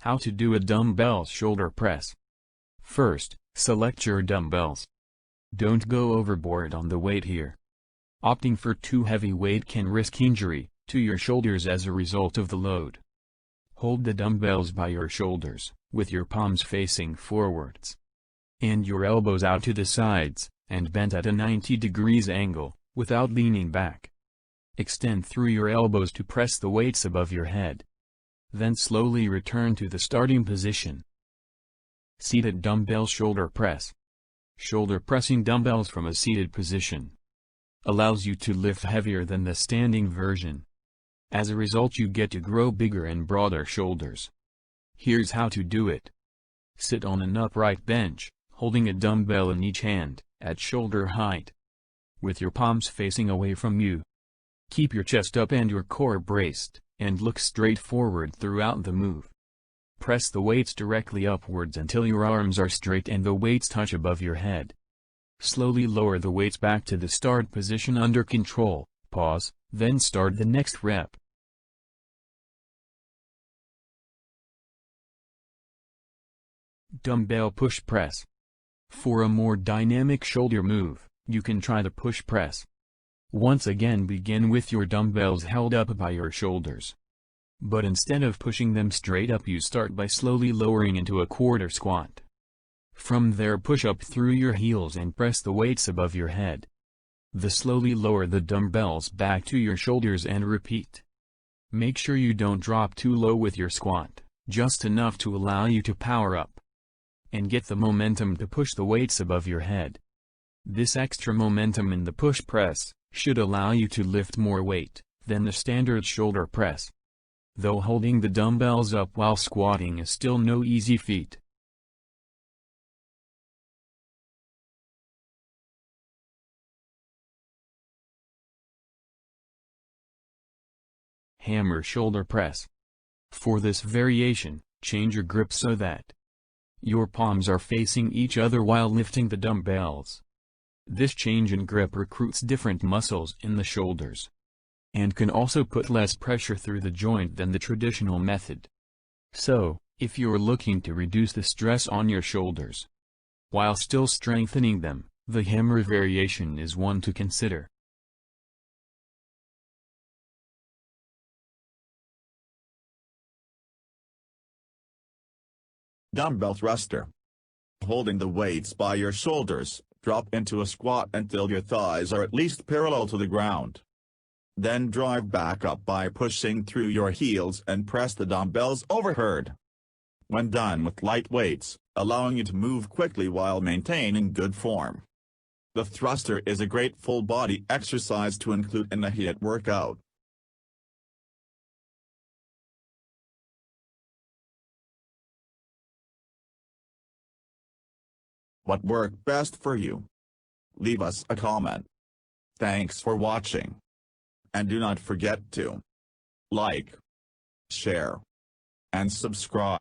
How to do a dumbbell shoulder press. First, select your dumbbells. Don't go overboard on the weight here. Opting for too heavy weight can risk injury to your shoulders as a result of the load. Hold the dumbbells by your shoulders, with your palms facing forwards, and your elbows out to the sides, and bent at a 90 degrees angle, without leaning back. Extend through your elbows to press the weights above your head. Then slowly return to the starting position. Seated dumbbell shoulder press. Shoulder pressing dumbbells from a seated position allows you to lift heavier than the standing version. As a result, you get to grow bigger and broader shoulders. Here's how to do it. Sit on an upright bench, holding a dumbbell in each hand, at shoulder height, with your palms facing away from you. Keep your chest up and your core braced, and look straight forward throughout the move. Press the weights directly upwards until your arms are straight and the weights touch above your head. Slowly lower the weights back to the start position under control, pause, then start the next rep. Dumbbell push press. For a more dynamic shoulder move, you can try the push press. Once again, begin with your dumbbells held up by your shoulders. But instead of pushing them straight up, you start by slowly lowering into a quarter squat. From there, push up through your heels and press the weights above your head. Slowly lower the dumbbells back to your shoulders and repeat. Make sure you don't drop too low with your squat, just enough to allow you to power up and get the momentum to push the weights above your head. This extra momentum in the push press should allow you to lift more weight than the standard shoulder press. Though holding the dumbbells up while squatting is still no easy feat. Hammer shoulder press. For this variation, change your grip so that your palms are facing each other while lifting the dumbbells. This change in grip recruits different muscles in the shoulders, and can also put less pressure through the joint than the traditional method. So, if you're looking to reduce the stress on your shoulders while still strengthening them, the hammer variation is one to consider. Dumbbell thruster. Holding the weights by your shoulders, drop into a squat until your thighs are at least parallel to the ground. Then drive back up by pushing through your heels and press the dumbbells overhead. When done with light weights, allowing you to move quickly while maintaining good form. The thruster is a great full-body exercise to include in a HIIT workout. What worked best for you? Leave us a comment. Thanks for watching. And do not forget to like, share, and subscribe.